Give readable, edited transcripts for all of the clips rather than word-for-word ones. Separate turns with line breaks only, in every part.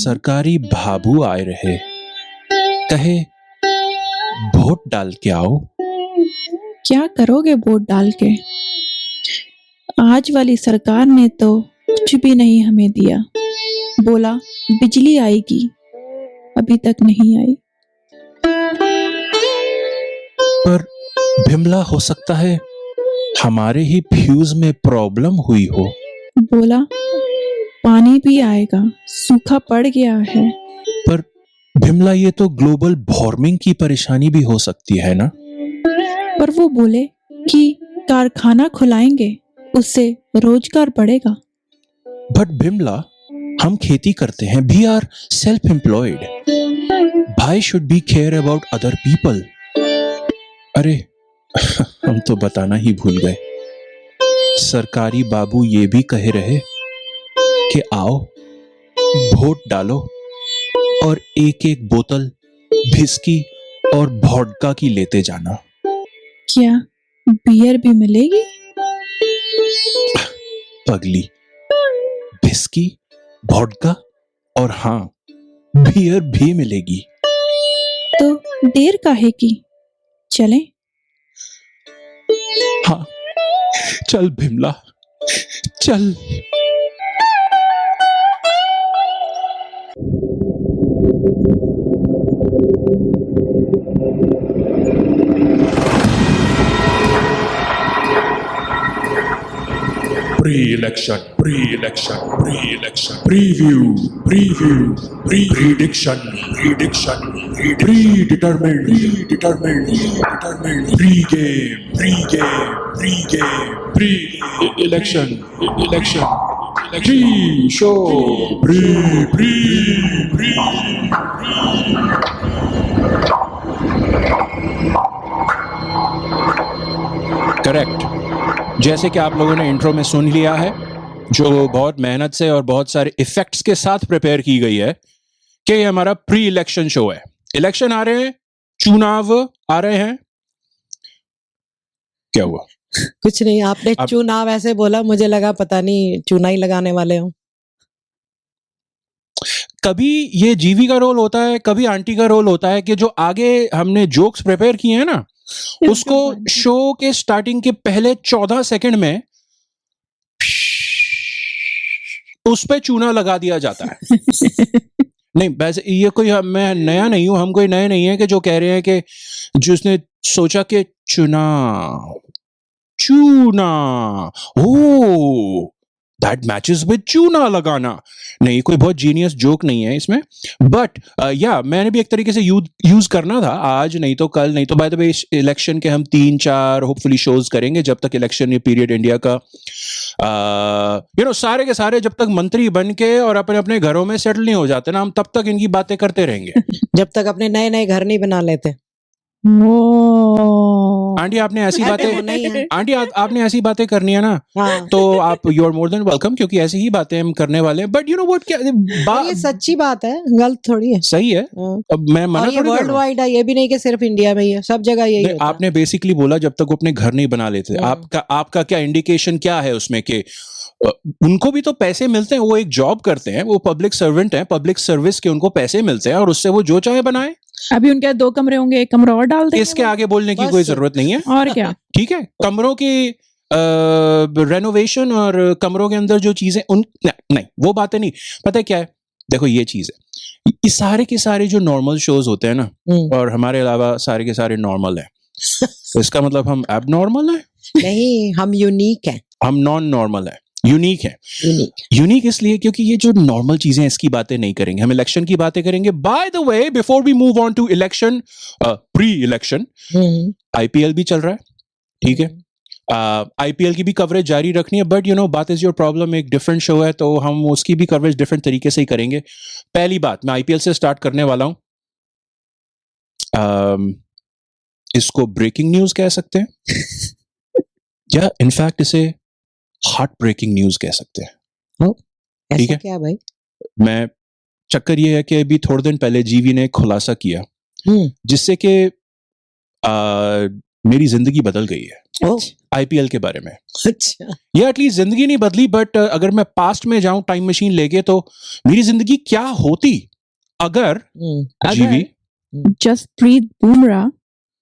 सरकारी भाबू आए रहे, कहे वोट डाल के आओ।
क्या करोगे वोट डाल के? आज वाली सरकार ने तो कुछ भी नहीं हमें दिया। बोला बिजली आएगी, अभी तक नहीं आई।
पर बिमला हो सकता है हमारे ही फ्यूज में प्रॉब्लम हुई हो।
बोला पानी भी आएगा, सूखा पड़ गया है।
पर बिमला ये तो ग्लोबल वार्मिंग की परेशानी भी हो सकती है ना।
पर वो बोले कि कारखाना खुलाएंगे, उससे रोजगार बढ़ेगा।
बट बिमला हम खेती करते हैं, वी आर सेल्फ एम्प्लॉयड, भाई should be care about other people. अरे हम तो बताना ही भूल गए, सरकारी बाबू ये भी कह रहे कि आओ वोट डालो और एक एक बोतल विस्की और वोडका की लेते जाना।
क्या बियर भी मिलेगी?
पगली, विस्की, वोडका और हाँ बियर भी मिलेगी।
तो देर काहे की, चलें?
हाँ चल बिमला चल।
Pre-election, pre-election, pre-election, preview, prediction, predetermined, pre-game, pre-election, pre-show, pre.
Correct, जैसे कि आप लोगों ने इंट्रो में सुन लिया है, जो बहुत मेहनत से और बहुत सारे इफेक्ट्स के साथ प्रिपेयर की गई है, कि ये हमारा प्री इलेक्शन शो है। इलेक्शन आ रहे हैं, चुनाव आ रहे हैं। क्या हुआ?
कुछ नहीं, आपने चुनाव ऐसे बोला, मुझे लगा पता नहीं चुनाव ही लगाने वाले हो।
कभी ये जीवी का रोल होता है, कभी आंटी का रोल होता है, कि जो आगे हमने जोक्स प्रिपेयर किए हैं ना, उसको शो के स्टार्टिंग के पहले 14 सेकंड में उस पे चूना लगा दिया जाता है। नहीं वैसे ये कोई मैं नया नहीं हूं, हम कोई नए नहीं है कि जो कह रहे हैं कि जिसने सोचा कि चुनाव चूना ओ दैट मैचेस विद चूना लगाना। नहीं, कोई बहुत जीनियस जोक नहीं है इसमें, बट या मैंने भी एक तरीके से यूज करना था, आज नहीं तो कल, नहीं तो बाय द वे इलेक्शन के हम 3-4 होपफुली शोज करेंगे जब तक इलेक्शन पीरियड इंडिया का सारे के सारे जब तक मंत्री बन के और अपने अपने घरों में सेटल नहीं हो जाते ना, हम तब तक इनकी बातें करते रहेंगे।
जब तक अपने नए नए घर नहीं बना लेते।
आंटी आपने ऐसी बातें आंटी आपने ऐसी बातें करनी है ना,
हाँ।
तो आप you are more than welcome, क्योंकि ऐसी ही बातें हम करने वाले हैं। बट यू नो व्हाट,
ये सच्ची बात है, गलत थोड़ी है।
सही है। अब मैं मना थोड़ी कर रहा हूं।
वर्ल्ड वाइड है, ये भी नहीं कि सिर्फ इंडिया में ही है, सब जगह यही होता है।
आपने बेसिकली बोला जब तक वो अपने घर नहीं बना लेते। आपका क्या इंडिकेशन क्या है उसमें कि उनको भी तो पैसे मिलते हैं, वो एक जॉब करते हैं, वो पब्लिक सर्वेंट हैं, पब्लिक सर्विस के उनको पैसे मिलते हैं और उससे वो जो चाहे बनाए।
अभी उनके 2 कमरे होंगे, 1 कमरा और डाल देंगे।
इसके आगे बोलने की कोई जरूरत नहीं है।
और क्या,
ठीक है। कमरों की रेनोवेशन और कमरों के अंदर जो चीजें नहीं वो बातें नहीं। पता है क्या है, देखो ये चीज है, ये सारे के सारे जो नॉर्मल शोज होते हैं ना, और हमारे अलावा सारे के सारे नॉर्मल है। तो इसका मतलब हम एबनॉर्मल है?
नहीं, हम यूनिक है।
हम नॉन नॉर्मल है, यूनिक है। यूनिक इसलिए क्योंकि ये जो नॉर्मल चीजें, इसकी बातें नहीं करेंगे, हम इलेक्शन की बातें करेंगे। By the way, before we move on to election, pre election IPL भी चल रहा है, ठीक है। आईपीएल की भी कवरेज जारी रखनी है, बट बात इज योर प्रॉब्लम, एक डिफरेंट शो है तो हम उसकी भी कवरेज डिफरेंट तरीके से ही करेंगे। पहली बात, मैं आईपीएल से स्टार्ट करने वाला हूं। इसको ब्रेकिंग न्यूज कह सकते हैं या इनफैक्ट इसे हार्ट ब्रेकिंग न्यूज कह सकते हैं। ठीक है
क्या भाई?
मैं चक्कर ये है कि अभी थोड़े दिन पहले जीवी ने खुलासा किया जिससे कि मेरी जिंदगी बदल गई है
ओह
आईपीएल के बारे में।
अच्छा
या एटलीस्ट जिंदगी नहीं बदली, बट अगर मैं पास्ट में जाऊं टाइम मशीन लेके, तो मेरी जिंदगी क्या होती अगर जीवी
जसप्रीत बुमराह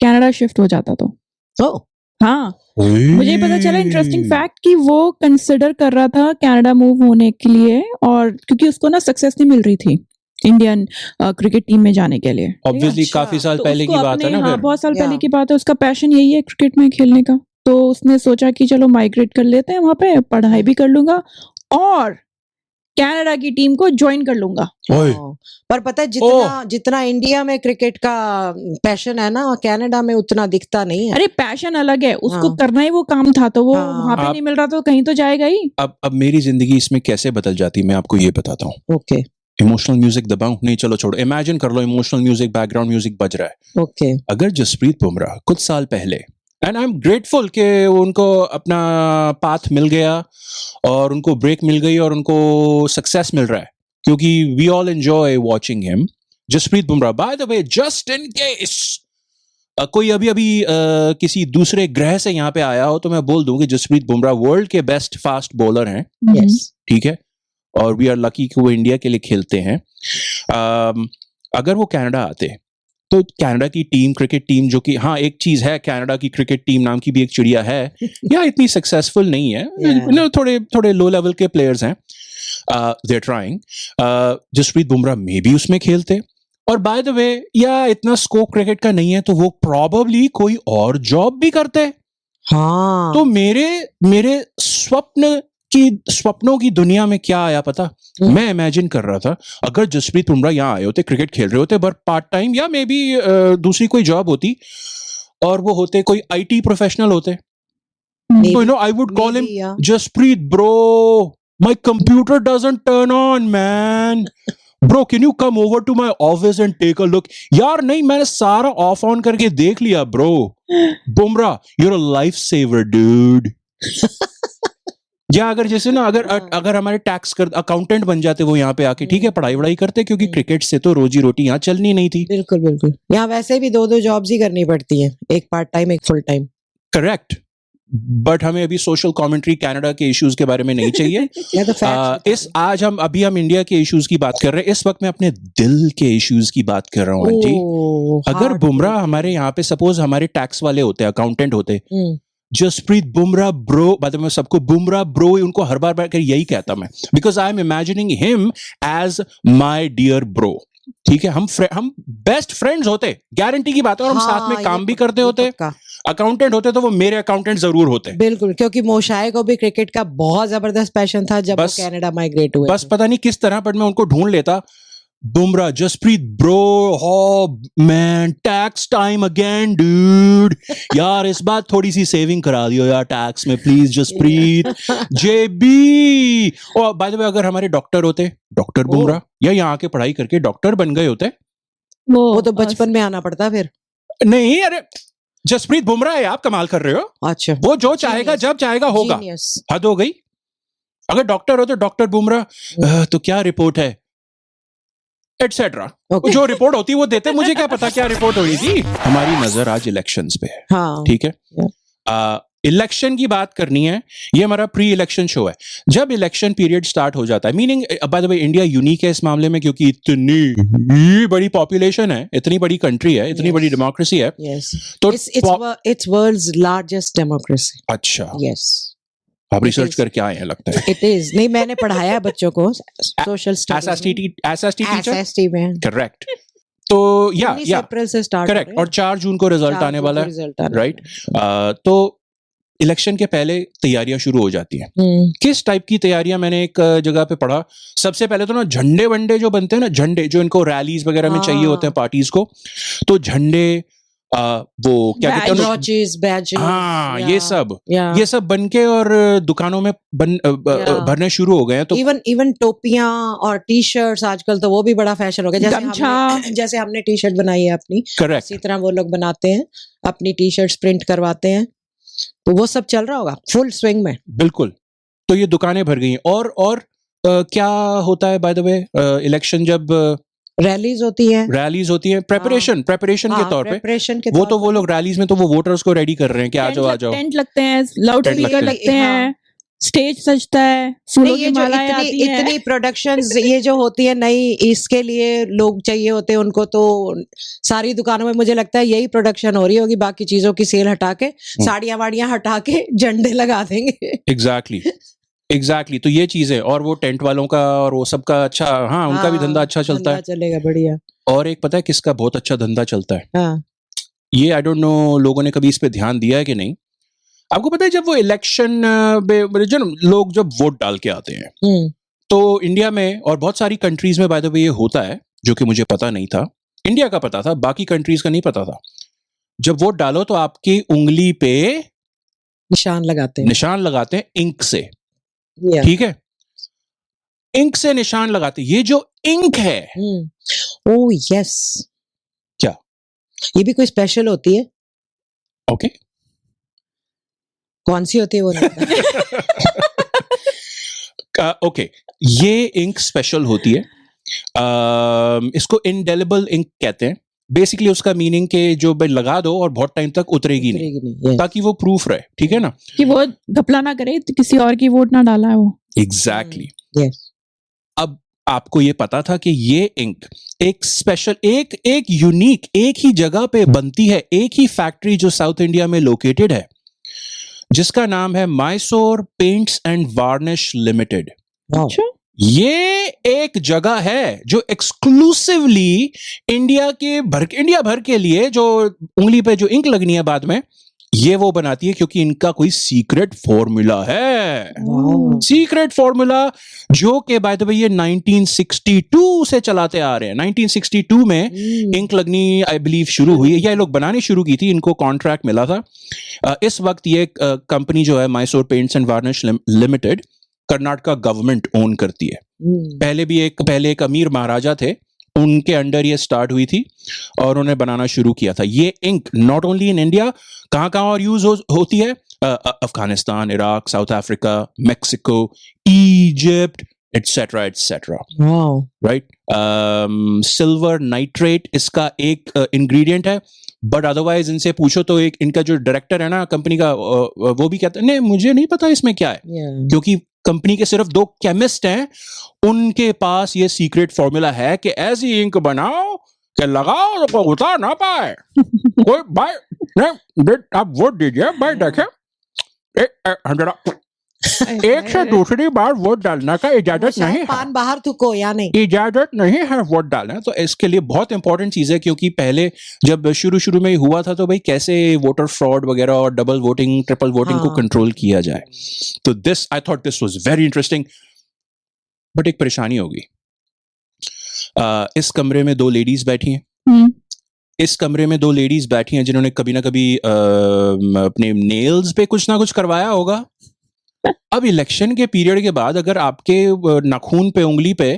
कनाडा शिफ्ट हो जाता तो।
ओह
हाँ, मुझे पता चला इंटरेस्टिंग फैक्ट कि वो कंसिडर कर रहा था कनाडा मूव होने के लिए, और क्योंकि उसको ना सक्सेस नहीं मिल रही थी इंडियन क्रिकेट टीम में जाने के लिए।
ऑब्वियसली
अच्छा,
काफी साल
तो
पहले
उसको
की बात
अपने,
है ना।
हाँ,
फिर
बहुत साल पहले
या।
की बात है। उसका पैशन यही है क्रिकेट में खेलने का, तो उसने सोचा कि चलो माइग्रेट कर लेते हैं वहां पे, पढ़ाई भी कर लूंगा और कनाडा की टीम को ज्वाइन कर लूंगा।
ओए।
हाँ, पर पता है जितना जितना इंडिया में क्रिकेट का पैशन है ना, कनाडा में उतना दिखता नहीं है।
अरे पैशन अलग है, उसको
हाँ।
करना ही वो काम था, तो वो
हाँ।
वहां पे
आप-
नहीं मिल रहा तो कहीं तो जाएगा ही।
अब मेरी जिंदगी इसमें कैसे बदल जाती, मैं आपको ये बताता हूँ।
ओके
इमोशनल म्यूजिक दबाऊं? नहीं, चलो छोड़ो। इमेजिन कर लो इमोशनल म्यूजिक, बैकग्राउंड म्यूजिक बज रहा है।
ओके
अगर जसप्रीत बुमराह कुछ साल पहले, एंड आई एम ग्रेटफुल कि उनको अपना पाथ मिल गया और उनको ब्रेक मिल गई और उनको सक्सेस मिल रहा है, क्योंकि we all enjoy watching him. Jasprit Bumrah, by the way, just in case कोई अभी अभी किसी दूसरे ग्रह से यहाँ पे आया हो, तो मैं बोल दूं कि जसप्रीत बुमराह वर्ल्ड के बेस्ट फास्ट बॉलर हैं,
यस
ठीक है, और वी आर लकी कि वो इंडिया के लिए खेलते हैं। अगर वो कनाडा आते तो कनाडा की टीम, क्रिकेट टीम, जो कि, हाँ, एक चीज है, कनाडा की क्रिकेट टीम नाम की भी एक चिड़िया है, या इतनी सक्सेसफुल नहीं है,
Yeah.
थोड़े थोड़े लो लेवल के प्लेयर्स हैं, they are trying. Jasprit Bumrah मे भी उसमें खेलते, और बाय द वे, या इतना स्कोप क्रिकेट का नहीं है तो वो प्रॉबली कोई और जॉब भी करते।
हाँ
तो मेरे मेरे स्वप्नों की दुनिया में क्या आया पता? मैं इमेजिन कर रहा था, अगर जसप्रीत बुमराह यहाँ आए होते, क्रिकेट खेल रहे होते, बट पार्ट टाइम, या मे बी दूसरी कोई जॉब होती, और वो होते कोई आईटी प्रोफेशनल होते,
Maybe-
तो you know I would call him,
maybe, yeah.
Jasprit bro, my computer doesn't turn on man, bro can you come over to my office and take a look. यार नहीं, मैंने सारा ऑफ ऑन करके देख लिया bro. Bumrah, you're a life saver dude. या अगर जैसे ना, अगर हमारे टैक्स कर अकाउंटेंट बन जाते वो यहाँ पे आके, ठीक है, पढ़ाई वढ़ाई करते, क्योंकि क्रिकेट से तो रोजी रोटी यहाँ चलनी नहीं थी।
बिल्कुल बिल्कुल, यहाँ वैसे भी दो जॉब्स ही करनी पड़ती हैं, एक पार्ट टाइम एक फुल टाइम।
करेक्ट, बट हमें अभी सोशल कमेंट्री कनाडा के इश्यूज के बारे में नहीं चाहिए।
या तो facts
आज हम इंडिया के इश्यूज की बात कर रहे हैं। इस वक्त मैं अपने दिल के इश्यूज की बात कर रहा हूँ आंटी।
ओह,
अगर
heart
बुमराह
breaking।
हमारे यहाँ पे, सपोज हमारे टैक्स वाले होते, अकाउंटेंट होते,
हम्म,
जसप्रीत बुमराह ब्रो, बाद में सबको बुमराह ब्रो, उनको हर बार कर यही कहता मैं, because I am imagining him as my dear bro. ठीक है, हम बेस्ट फ्रेंड्स होते, गारंटी की बात है, और हम
हाँ,
साथ में
ये
काम भी
पक्का,
करते
ये
होते।
पक्का।
अकाउंटेंट होते तो वो मेरे अकाउंटेंट जरूर होते।
बिल्कुल, क्योंकि मोशाए को भी क्रिकेट का बहुत जबरदस्त पैशन था जब वो
बस-
कनाडा माइग्रेट हुए
बस
थे।
पता नहीं किस तरह, बट मैं उनको ढूंढ लेता। बुमराह, जसप्रीत ब्रो, हो man, tax time again dude. यार इस बार थोड़ी सी सेविंग करा दियो यार टैक्स में प्लीज जसप्रीत। जेबी। और बाय द वे, अगर हमारे डॉक्टर होते, डॉक्टर बुमराह, या यहाँ के पढ़ाई करके डॉक्टर बन गए होते,
वो तो बचपन में आना पड़ता फिर।
नहीं, अरे जसप्रीत बुमराह है, आप कमाल कर रहे हो।
अच्छा,
वो जो चाहेगा जब चाहेगा होगा।
Genius।
हद हो गई। अगर डॉक्टर हो तो डॉक्टर बुमराह, तो क्या रिपोर्ट है, एटसेट्रा।
Okay।
जो रिपोर्ट होती है वो देते, मुझे क्या पता क्या रिपोर्ट हो रही थी। हमारी नजर आज इलेक्शंस पे है,
हाँ
ठीक है। इलेक्शन की बात करनी है, ये हमारा प्री इलेक्शन शो है। जब इलेक्शन पीरियड स्टार्ट हो जाता है, meaning bye the way India unique है इस मामले में, क्योंकि इतनी बड़ी पॉपुलेशन है, इतनी बड़ी कंट्री है, इतनी
Yes।
बड़ी डेमोक्रेसी है,
यस,
तो
इट्स वर्ल्ड्स लार्जेस्ट डेमोक्रेसी।
अच्छा,
यस,
आप
It
रिसर्च
is।
करके आए हैं लगता है।
It is. नहीं, मैंने पढ़ाया है बच्चों को सोशल
एसएसटी टीचर,
एसएसटी में।
करेक्ट। तो या
19 अप्रैल से स्टार्ट
करेक्ट, और 4 जून को रिजल्ट आने वाला है,
रिजल्ट
राइट। तो इलेक्शन के पहले तैयारियां शुरू हो जाती हैं। किस टाइप की तैयारियां, मैंने एक जगह पे पढ़ा। सबसे पहले तो ना झंडे वंडे जो बनते हैं ना, झंडे जो इनको रैलीज वगैरह में चाहिए होते हैं पार्टीज को, तो झंडे, वो क्या कहते हैं,
Badges, badges,
हाँ,
yeah,
ये सब बन के और दुकानों में भरने शुरू हो गए हैं। तो
इवन टोपियां और टी शर्ट्स आजकल तो वो भी बड़ा फैशन हो गया।
गमछा।
जैसे हमने टी शर्ट बनाई है अपनी,
करेक्ट,
इसी तरह वो लोग बनाते हैं, अपनी टी शर्ट्स प्रिंट करवाते हैं, तो वो सब चल रहा होगा फुल स्विंग में।
बिल्कुल। तो ये दुकानें भर गई हैं। और क्या होता है बाय द वे, इलेक्शन जब
रैलीज होती है,
रैलीज होती हैं, प्रेपरेशन के तौर पे।
प्रेपरेशन के
वो
तौर
तो वो
पर।
लोग रैलीज में तो वो वोटर्स को रेडी कर रहे हैं कि आ जाओ आ जाओ।
टेंट लगते हैं, लाउड
टेंट
स्पीकर
लगते
लगते
हैं।
हैं, स्टेज सजता है, फूलों
नहीं,
की
ये जो
मालाएं आती हैं।
इतनी प्रोडक्शंस ये जो होती है नई, इसके लिए लोग चाहिए होते हैं उनको, तो सारी दुकानों में मुझे लगता है यही प्रोडक्शन हो रही होगी, बाकी चीजों की सेल हटा के, साड़ियां वाड़ियां हटा के झंडे लगा देंगे।
एग्जैक्टली तो ये चीज है। और वो टेंट वालों का और वो सबका अच्छा, हाँ उनका भी धंधा अच्छा चलता
धंधा
है।
चलेगा, बढ़िया।
और एक पता है किसका बहुत अच्छा धंधा चलता है?
हाँ,
ये आई डोंट नो लोगों ने कभी इस पे ध्यान दिया है कि नहीं। आपको पता है जब वो इलेक्शन जो लोग जब वोट डाल के आते हैं, तो इंडिया में और बहुत सारी कंट्रीज में बाय द वे ये होता है, जो कि मुझे पता नहीं था। इंडिया का पता था, बाकी कंट्रीज का नहीं पता था। जब वोट डालो तो आपकी उंगली पे
निशान लगाते
हैं इंक से,
हैं।
ठीक है? इंक से निशान लगाते हैं। ये जो इंक है,
ओह यस।
क्या
ये भी कोई स्पेशल होती है?
ओके
कौन सी होती है वो नहीं पता।
ओके, ये इंक स्पेशल होती है। इसको इंडेलिबल इंक कहते हैं। बेसिकली उसका मीनिंग के जो भाई लगा दो और बहुत टाइम तक उतरेगी नहीं,
yes.
ताकि वो प्रूफ रहे, ठीक है ना?
कि वो घपला ना करे, तो किसी और की वोट ना डाला है वो।
Exactly
yes.
अब आपको ये पता था कि ये इंक एक स्पेशल, एक यूनिक, एक ही जगह पे बनती है, एक ही फैक्ट्री जो साउथ इंडिया में लोकेटेड है, जिसका नाम है Mysore paints and varnish limited.
Wow.
अच्छा,
ये एक जगह है जो एक्सक्लूसिवली इंडिया भर के लिए, जो उंगली पे जो इंक लगनी है बाद में, ये वो बनाती है, क्योंकि इनका कोई सीक्रेट फॉर्मूला है।
Wow.
सीक्रेट फॉर्मूला जो कि बाय द वे ये 1962 से चलाते आ रहे हैं। 1962 में इंक लगनी आई बिलीव शुरू हुई है, या ये लोग बनानी शुरू की थी, इनको कॉन्ट्रैक्ट मिला था। इस वक्त ये कंपनी जो है Mysore paints and varnish limited, Karnataka government own करती है। पहले एक अमीर महाराजा थे, उनके अंडर ये स्टार्ट हुई थी और उन्होंने बनाना शुरू किया था। ये ink not only in India, कहाँ और यूज होती है? Afghanistan, Iraq, South Africa, Mexico, Egypt, etcetera etcetera.
Wow.
Right? Silver nitrate इसका एक इंग्रेडिएंट है, बट अदरवाइज इनसे पूछो तो एक इनका जो डायरेक्टर है ना कंपनी का, वो भी कहता है नहीं मुझे नहीं पता इसमें क्या है,
Yeah.
क्योंकि कंपनी के सिर्फ 2 केमिस्ट हैं, उनके पास ये सीक्रेट फॉर्मूला है कि ऐसी इंक बनाओ कि लगाओ तो कोई उतार ना पाए। कोई भाई नहीं, आप वोट दीजिए भाई, देखें एक से दूसरी बार वोट डालने का इजाजत नहीं है।
पान बाहर थूको या नहीं?
इजाजत नहीं है वोट डालना। तो इसके लिए बहुत इंपॉर्टेंट चीज है, क्योंकि पहले जब शुरू में हुआ था तो भाई कैसे वोटर फ्रॉड वगैरह और डबल वोटिंग, ट्रिपल वोटिंग को
हाँ।
कंट्रोल किया जाए। तो I thought this was very interesting, but एक परेशानी होगी। इस कमरे में 2 लेडीज बैठी हैं। इस कमरे में 2 लेडीज बैठी हैं जिन्होंने कभी ना कभी अपने नेल्स पे कुछ ना कुछ करवाया होगा। अब इलेक्शन के पीरियड के बाद अगर आपके नाखून पे, उंगली पे,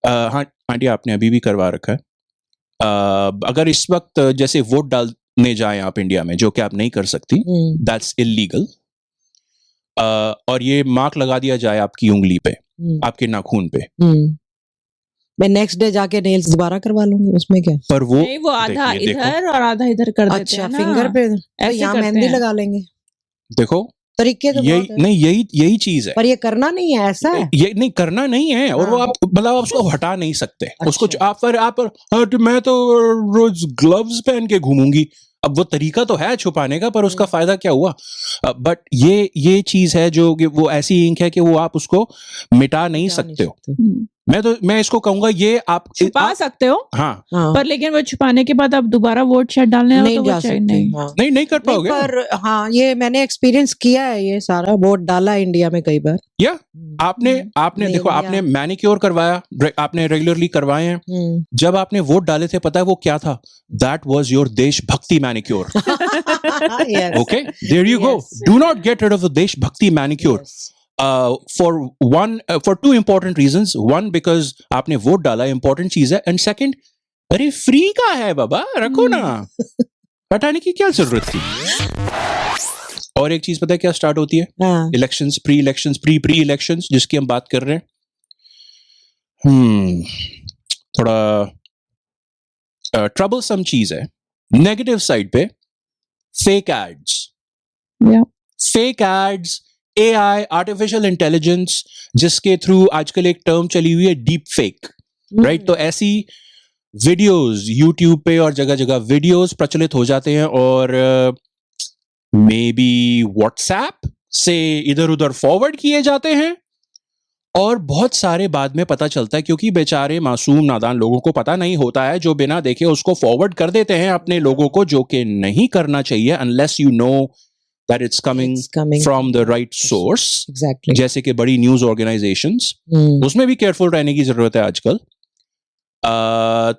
हाँ आंटी आपने अभी भी करवा रखा है, अगर इस वक्त जैसे वोट डालने जाएं आप इंडिया में, जो कि आप नहीं कर सकती, दैट्स इलीगल, और ये मार्क लगा दिया जाए आपकी उंगली पे, आपके नाखून पे,
मैं नेक्स्ट डे जाके नेल्स दोबारा करवा लूंगी, उसमें क्या?
पर वो
नहीं, वो आधा
देखिए, देखो।
इधर और आधा इधर कर देते
अच्छा,
हैं ना।
फिंगर पे तो
ऐसे
यहाँ
करते
मेहंदी
हैं।
लगा लेंगे।
देखो
तरीके तो बहुत है।
यही चीज है।
पर ये करना नहीं है, ऐसा है?
ये नहीं करना नहीं है, और वो
हाँ।
आप मतलब आप उसको हटा नहीं सकते।
अच्छा।
उसको आप मैं तो रोज ग्लव्स पहन के घूमूंगी। अब वो तरीका तो है छुपाने का, पर उसका फायदा क्या हुआ? बट ये चीज है जो कि वो ऐसी इंक है कि वो आप उसको मिटा नहीं सकते हो। मैं इसको कहूंगा ये आप
छुपा सकते हो,
हाँ
हाँ।
पर लेकिन वो छुपाने के बाद आप दोबारा वोट शायद डालने आओ
नहीं
तो
जा
वो
सकते।
नहीं।
हाँ।
नहीं कर पाओगे।
पर हाँ, ये मैंने एक्सपीरियंस किया है, ये सारा वोट डाला इंडिया में कई बार।
या आपने
नहीं,
देखो, आपने मैनिक्योर करवाया, आपने रेगुलरली करवाए हैं। जब आपने वोट डाले थे, पता है वो क्या था? दैट वाज योर देशभक्ति manicure.
Yes.
Okay, there you go.
Yes.
Do not get rid of the देशभक्ति manicure for 2 important reasons. One, because आपने वोट डाला, इंपॉर्टेंट चीज है, एंड सेकंड, अरे फ्री का है बाबा, रखो ना, हटाने की क्या जरूरत थी? और एक चीज पता है क्या स्टार्ट होती है?
हाँ।
इलेक्शंस, प्री इलेक्शंस, जिसकी हम बात कर रहे हैं। थोड़ा ट्रबलसम चीज है। नेगेटिव साइड पे fake ads,
Yeah.
Fake ads, AI, artificial intelligence, जिसके थ्रू आजकल एक टर्म चली हुई है डीप फेक, राइट? तो ऐसी वीडियोस यूट्यूब पे और जगह जगह वीडियोस प्रचलित हो जाते हैं और मे बी व्हाट्सएप से इधर उधर फॉरवर्ड किए जाते हैं और बहुत सारे बाद में पता चलता है, क्योंकि बेचारे मासूम नादान लोगों को पता नहीं होता है, जो बिना देखे उसको फॉरवर्ड कर देते हैं अपने लोगों को, जो कि नहीं करना चाहिए unless you know that it's coming from the right source.
Exactly.
जैसे कि बड़ी न्यूज ऑर्गेनाइजेशंस, उसमें भी केयरफुल रहने की जरूरत है आजकल।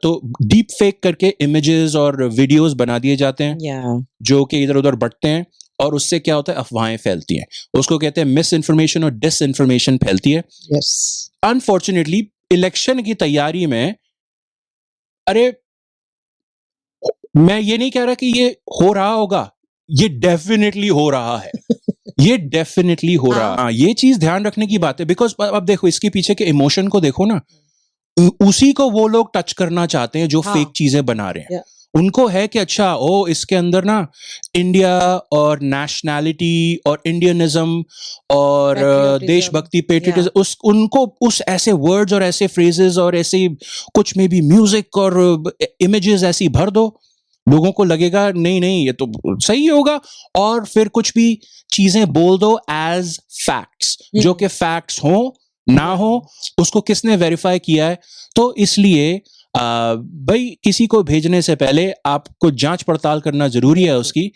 तो डीप फेक करके इमेजेस और वीडियोस बना दिए जाते हैं जो कि इधर उधर बढ़ते हैं और उससे क्या होता है, अफवाहें फैलती हैं। उसको कहते हैं मिस इन्फॉर्मेशन और डिस इन्फॉर्मेशन फैलती है। अनफॉर्चुनेटली इलेक्शन की तैयारी में, अरे मैं ये नहीं कह रहा कि ये हो रहा होगा, ये डेफिनेटली हो रहा है, ये डेफिनेटली हो रहा है। ये चीज ध्यान रखने की बात है, बिकॉज अब देखो इसके पीछे के इमोशन को देखो ना, उसी को वो लोग टच करना चाहते हैं जो फेक चीजें बना रहे हैं। उनको है कि अच्छा ओ इसके अंदर ना इंडिया और नेशनैलिटी और इंडियनिज्म और देशभक्ति, पेट्रियटिज्म, उनको उस ऐसे वर्ड्स और ऐसे फ्रेजेस और ऐसे कुछ में भी म्यूजिक और इमेजेस ऐसी भर दो, लोगों को लगेगा नहीं नहीं ये तो सही होगा, और फिर कुछ भी चीजें बोल दो एज फैक्ट्स, जो कि फैक्ट्स हो ना हो उसको किसने वेरीफाई किया है। तो इसलिए भाई किसी को भेजने से पहले आपको जांच पड़ताल करना जरूरी है उसकी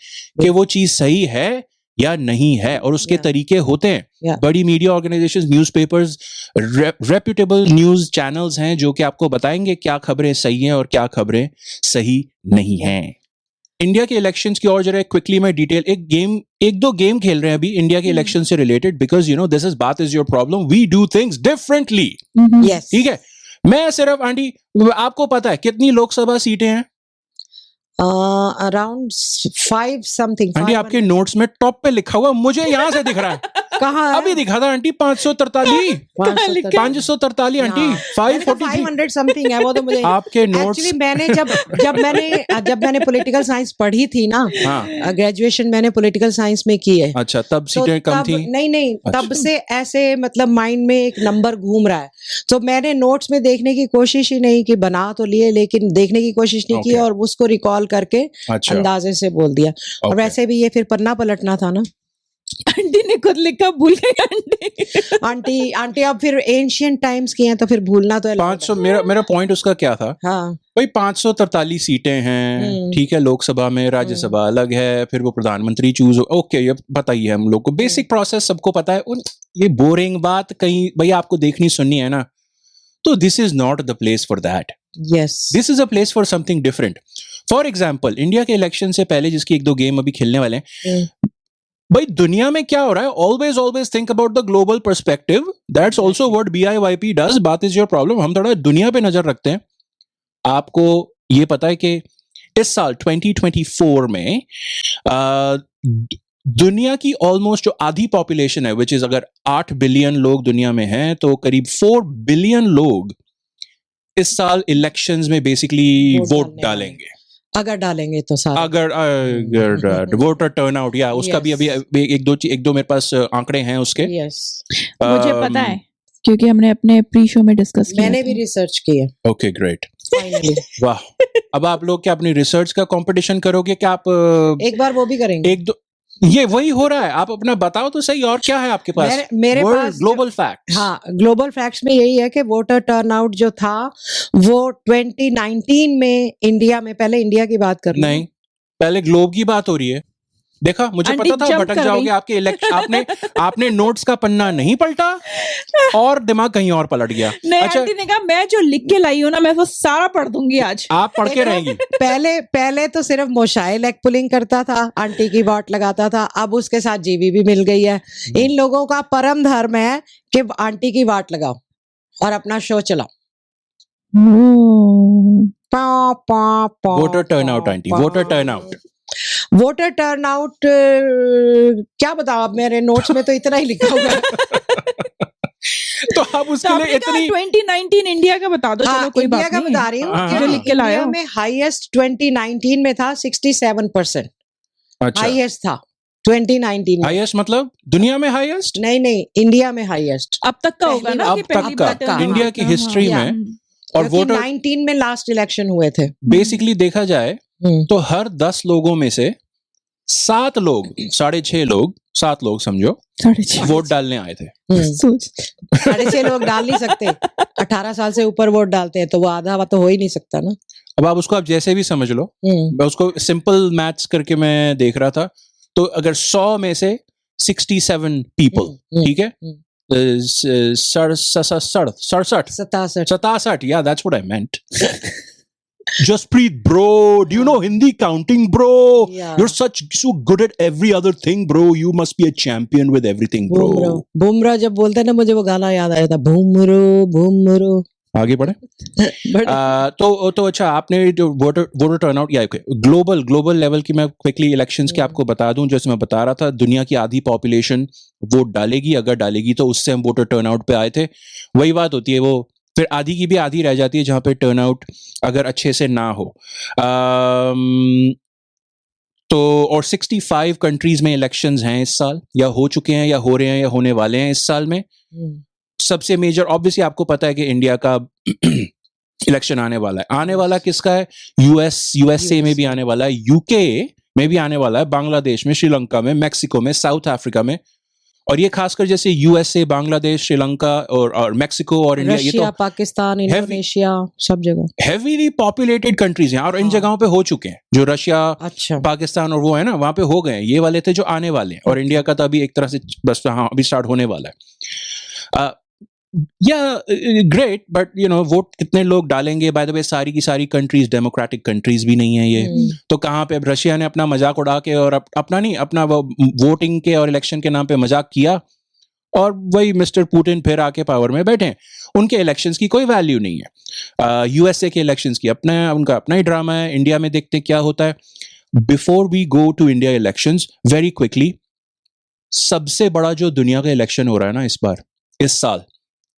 कि वो चीज सही है या नहीं है, और उसके तरीके होते हैं। बड़ी media organisations, newspapers, reputable news channels हैं जो कि आपको बताएंगे क्या खबरें सही हैं और क्या खबरें सही नहीं हैं। इंडिया के इलेक्शंस की और जरा क्विकली मैं डिटेल एक दो गेम खेल रहे हैं अभी इंडिया के इलेक्शन से related, because you know this is बात is your problem, we do things differently. ठीक है, मैं सिर्फ आंटी आपको पता है कितनी लोकसभा सीटें हैं?
Around 5 something.
आंटी आपके नोट्स में टॉप पे लिखा हुआ, मुझे यहां से दिख रहा है।
कहाँ
अभी दिखा था आंटी 543 543 आंटी 543
समथिंग है वो तो मुझे
आपके नोट्स।
एक्चुअली मैंने जब मैंने पॉलिटिकल साइंस पढ़ी थी ना, ग्रेजुएशन मैंने पॉलिटिकल साइंस में की है।
अच्छा, तब सीटें कम थी?
नहीं तब से ऐसे मतलब माइंड में एक नंबर घूम रहा है, तो मैंने नोट्स में देखने की कोशिश ही नहीं की, बना तो लिए लेकिन देखने की कोशिश नहीं की, और उसको रिकॉल करके अंदाजे से बोल दिया। और वैसे भी ये फिर पन्ना पलटना था ना।
आंटी ने खुद लिखा, भूल गई
आंटी अब फिर एंशिएंट टाइम्स की हैं तो फिर भूलना तो है।
500 मेरा पॉइंट उसका क्या था, भाई 543 सीटें हैं, ठीक है, लोकसभा में, राज्यसभा अलग है, फिर वो प्रधानमंत्री चूज, ओके ये बताइए हम लोग को, बेसिक प्रोसेस सबको पता है। ये बोरिंग बात कहीं भाई आपको देखनी सुननी है ना, तो this is not the place for that.
Yes,
this is a place for something different. For example India के इलेक्शन से पहले जिसकी एक दो गेम अभी खेलने वाले हैं, भाई दुनिया में क्या हो रहा है, always think about the global perspective, that's also what BIYP does. बात इज योर प्रॉब्लम, हम थोड़ा दुनिया पे नजर रखते हैं। आपको ये पता है कि इस साल 2024 में दुनिया की ऑलमोस्ट जो आधी पॉपुलेशन है, विच इज अगर 8 बिलियन लोग दुनिया में हैं, तो करीब 4 बिलियन लोग इस साल इलेक्शंस में बेसिकली वोट डालेंगे,
अगर डालेंगे तो सारा।
अगर वोटर टर्नआउट, या उसका भी अभी एक दो मेरे पास आंकड़े हैं उसके।
मुझे पता है क्योंकि हमने अपने प्री शो में डिस्कस किया,
मैंने भी रिसर्च की है।
ओके ग्रेट, वाह। अब आप लोग क्या अपनी रिसर्च का कंपटीशन करोगे क्या? आप
एक बार वो भी करेंगे,
एक दो, ये वही हो रहा है, आप अपना बताओ तो सही, और क्या है आपके पास?
मेरे पास
ग्लोबल फैक्ट्स।
हाँ, ग्लोबल फैक्ट्स में यही है कि वोटर टर्नआउट जो था वो 2019 में इंडिया में, पहले इंडिया की बात कर,
नहीं पहले ग्लोब की बात हो रही है। देखा, मुझे पता था भटक जाओगे आपके इलेक्शन। आपने नोट्स का पन्ना नहीं पलटा और दिमाग कहीं और पलट गया।
नहीं, अच्छा, आंटी ने कहा मैं जो लिख के लाई हूं ना, मैं वो सारा पढ़ दूंगी आज।
आप पढ़ के रहेंगी।
पहले तो सिर्फ मोशाए लेग पुलिंग करता था, आंटी की वोट लगाता था, अब उसके साथ जीवी भी मिल गई है। इन लोगों का परम धर्म है कि आंटी की वोट लगाओ और अपना शो चलाओ।
Voter turnout aunty, voter turnout.
Voter turnout क्या बताओ, अब मेरे नोट्स में तो इतना ही लिखा हुआ है।
तो आप
तो
उसके लिए
आपने कहा
इतनी
2019 इंडिया का बता दो,
हाँ,
चलो कोई
इंडिया
बात
का
नहीं,
बता रही हूँ
हाँ,
कि
जो लिख के लाए
इंडिया
हो।
में हाईएस्ट 2019 में था 67%,
अच्छा
हाईएस्ट था 2019 में।
हाईएस्ट मतलब दुनिया में हाईएस्ट
नहीं इंडिया में हाईएस्ट,
अब तक का होगा
पहली
ना
बार-
कि
अब
पहली
तक का
बार turnover
इंडिया की
था,
हिस्ट्री
हाँ,
में। और
क्योंकि
वोटर
19 में लास्ट इलेक्शन हुए थे।
बेसिकली देखा जाए
हम्म,
तो हर 10 लोगों में से 7 लोग 7 लोग समझो
6.5
वोट डालने आए थे।
सोच
6.5 लोग डाल नहीं सकते, 18 साल से ऊपर वोट डालते हैं तो वो आधा तो हो ही नहीं सकता ना।
अब आप उसको आप जैसे भी समझ लो, मैं उसको सिंपल मैथ्स करके मैं देख रहा था, तो अगर 100 में से 67 पीपल, ठीक है, 67
67
yeah, that's what I meant. Jaspreet, bro, do you know Hindi counting, bro?
Yeah.
You're so good at every other thing, bro. You must be a champion with everything, bro.
Bumrah जब बोलते हैं ना मुझे वो गाना याद आया था, भूमरो।
आगे बढ़े।
बट
तो अच्छा, आपने जो वोटर टर्नआउट या ग्लोबल लेवल की मैं क्विकली इलेक्शंस के आपको बता दूं, जैसे मैं बता रहा था, दुनिया की आधी पॉपुलेशन वोट डालेगी, अगर डालेगी तो उससे हम वोटर टर्नआउट पे आए थे। वही बात होती है, वो फिर आधी की भी आधी रह जाती है जहां पे टर्नआउट अगर अच्छे से ना हो। तो और 65 कंट्रीज में इलेक्शंस हैं इस साल, या हो चुके हैं या हो रहे हैं या होने वाले हैं इस साल में। सबसे मेजर ऑब्वियसली आपको पता है कि इंडिया का इलेक्शन आने वाला है। आने वाला किसका है? यूएसए में भी आने वाला है, यूके में भी आने वाला है, बांग्लादेश में, श्रीलंका में, मेक्सिको में, साउथ अफ्रीका में। और ये खासकर जैसे यूएसए, बांग्लादेश, श्रीलंका और मेक्सिको और इंडिया, ये
रशिया,
तो
पाकिस्तान, इंडोनेशिया, सब जगह
हेवीली पॉपुलेटेड कंट्रीज हैं और इन
हाँ।
जगहों पे हो चुके हैं। जो रशिया,
अच्छा
पाकिस्तान और वो है ना, वहां पे हो गए हैं। ये वाले थे जो आने वाले हैं, और इंडिया का तो अभी एक तरह से बस हाँ अभी स्टार्ट होने वाला है। या great, but you know vote कितने लोग डालेंगे? बाय द वे सारी की सारी कंट्रीज डेमोक्रेटिक कंट्रीज भी नहीं है ये। तो कहाँ पे अब रशिया ने अपना मजाक उड़ा के और अपना नहीं, अपना वो वोटिंग के और इलेक्शन के नाम पे मजाक किया, और वही मिस्टर पुतिन फिर आके पावर में बैठे हैं। उनके इलेक्शंस की कोई वैल्यू नहीं है। यूएसए के इलेक्शंस की उनका अपना ही ड्रामा है। इंडिया में देखते क्या होता है। Before we go to India elections, very quickly, सबसे बड़ा जो दुनिया का इलेक्शन हो रहा है ना इस बार, इस साल,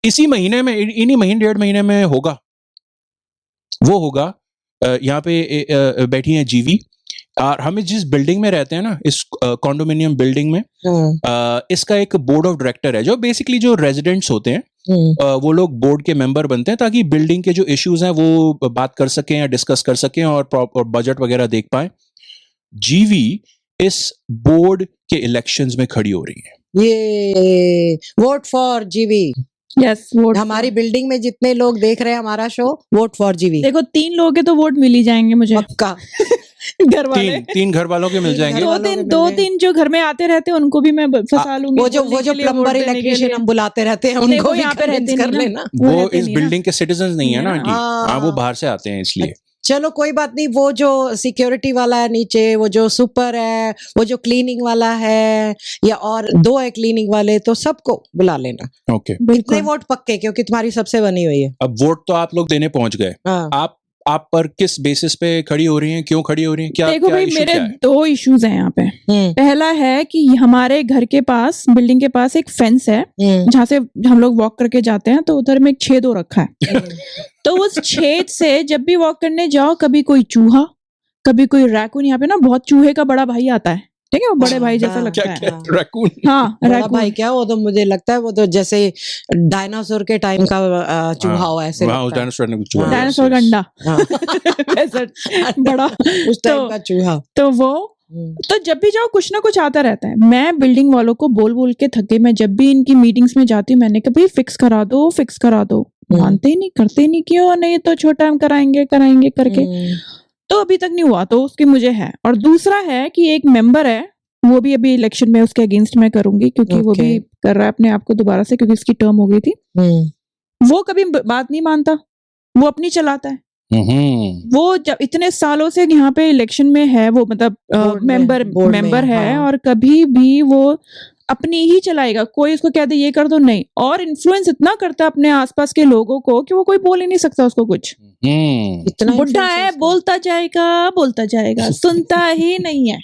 इसी महीने में, इन्हीं महीने 1.5 महीने में होगा, वो होगा। यहाँ पे बैठी हैं जीवी, और हमें जिस बिल्डिंग में रहते हैं ना, इस कॉन्डोमिनियम बिल्डिंग में, इसका एक बोर्ड ऑफ डायरेक्टर है, जो बेसिकली जो रेजिडेंट्स होते हैं वो लोग बोर्ड के मेंबर बनते हैं, ताकि बिल्डिंग के जो इश्यूज हैं वो बात कर सकें या डिस्कस कर सकें और बजट वगैरह देख पाए। जीवी इस बोर्ड के इलेक्शंस में खड़ी हो रही है।
ये वोट फॉर जीवी।
यस, वोट
हमारी बिल्डिंग में जितने लोग देख रहे हैं हमारा शो, वोट फॉर जीवी।
देखो 3 लोगों के तो वोट मिल ही जाएंगे मुझे,
पक्का।
घर वाले।
तीन घर वालों के मिल
तीन
जाएंगे।
घर वालों के मिल
दो
जाएंगे।
तीन जो घर में आते रहते हैं उनको भी मैं फंसा लूंगी।
वो जो
बोलने के लिए,
प्लम्बर
वोट देने के
इलेक्ट्रिशियन
लिए।
हम बुलाते रहते हैं,
देखो
उनको भी
यहाँ पे रहते
convince कर
नहीं
लेना।
वो
वो
रहते
इस
नहीं ना।
बिल्डिंग के सिटीजन नहीं है ना आंटी।
हाँ।
हाँ, वो बाहर से आते हैं इसलिए।
चलो कोई बात नहीं, वो जो सिक्योरिटी वाला है नीचे, वो जो सुपर है, वो जो क्लीनिंग वाला है, या और 2 है क्लीनिंग वाले, तो सबको बुला लेना।
ओके,
कितने
बिल्कुल।
वोट पक्के, क्योंकि तुम्हारी सबसे बनी हुई है।
अब वोट तो आप लोग देने पहुंच गए।
हाँ।
आप पर किस बेसिस पे खड़ी हो रही हैं? क्यों खड़ी हो रही हैं? क्या
देखो
क्या
भाई,
issue
मेरे
क्या है?
2 इश्यूज हैं यहाँ पे। पहला है कि हमारे घर के पास, बिल्डिंग के पास एक फेंस है, जहाँ से हम लोग वॉक करके जाते हैं, तो उधर में एक छेद हो रखा है। तो उस छेद से जब भी वॉक करने जाओ, कभी कोई चूहा, कभी कोई रैकून, यहाँ पे ना बहुत चूहे का बड़ा भाई आता है, ठीक है, वो बड़े भाई जैसा
हाँ,
लगता
क्या
है।
क्या रैकून?
हाँ,
बड़ा
रैकून।
भाई क्या, वो तो मुझे लगता है वो तो जैसे डायनासोर के टाइम का चूहा हो, ऐसे
वहाँ उस
लगता है।
डायनासोर ने कुछ चूहा
डायनासोर का अंडा
हाँ।
वैसा बड़ा।
उस टाइम
तो-
का चूहा।
तो वो, तो जब भी जाओ कुछ ना कुछ आता रहता है। मैं बिल्डिंग वालों को बोल बोल के थक गई। मैं जब भी इनकी मीटिंग्स में जाती हूँ, मैंने कहा भाई फिक्स करा दो, फिक्स करा दो। मानते ही नहीं, करते नहीं, क्यों नहीं, तो छोटा हम कराएंगे करके। तो अभी तक नहीं हुआ, तो उसकी मुझे है। और दूसरा है कि एक मेंबर है, वो भी अभी इलेक्शन में उसके अगेंस्ट मैं करूंगी, क्योंकि वो
Okay.
भी कर रहा है अपने आप को दोबारा से, क्योंकि उसकी टर्म हो गई थी। वो कभी बात नहीं मानता, वो अपनी चलाता है। वो जब इतने सालों से यहाँ पे इलेक्शन में है, वो मतलब
बोर्ड में,
मेंबर है,
हाँ।
और कभी भी वो अपनी ही चलाएगा। कोई उसको कहते ये कर दो, नहीं। और इन्फ्लुएंस इतना करता है अपने आसपास के लोगों को कि वो कोई बोल ही नहीं सकता उसको कुछ।
इतना
बुढ़ा
influence
है, बोलता जाएगा, सुनता ही नहीं है।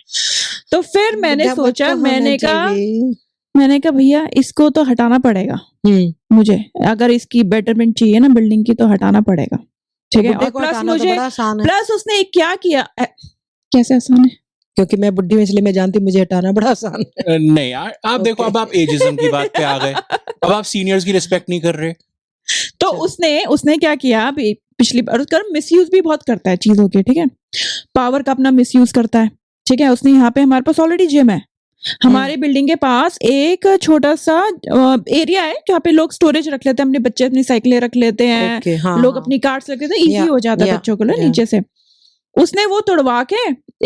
तो फिर मैंने
बुढ़ा
सोचा,
बच्चा होना
मैंने कहा
चाहिए।
मैंने कहा भैया इसको तो हटाना पड़ेगा, मुझे अगर इसकी बेटरमेंट चाहिए ना बिल्डिंग की तो हटाना पड़ेगा, ठीक है।
बुड्ढे
और
को
प्लस
हटाना तो
मुझे
बड़ा आसान है,
प्लस उसने एक क्या किया कैसे आसान है?
क्योंकि मैं बुड्ढी हूँ इसलिए मैं जानती हूँ, मुझे हटाना बड़ा आसान है।
नहीं यार, आप देखो, अब आप एजिज्म की बात पे आ गए, अब आप सीनियर्स की रिस्पेक्ट नहीं कर रहे।
तो उसने क्या किया अभी पिछली बार, उसका मिसयूज भी बहुत करता है चीजों के, ठीक है, पावर का अपना मिसयूज करता है, ठीक है। उसने यहाँ पे हमारे पास ऑलरेडी जिम है, हमारे बिल्डिंग के पास एक छोटा सा एरिया है जहाँ पे लोग स्टोरेज रख लेते हैं, अपने बच्चे अपनी साइकिलें रख लेते हैं,
ओके, हाँ,
लोग
हाँ।
अपनी कार्ड्स रख लेते हैं, इजी
या,
हो जाता है
या,
बच्चों को ना
या।
नीचे से। उसने वो तोड़वा के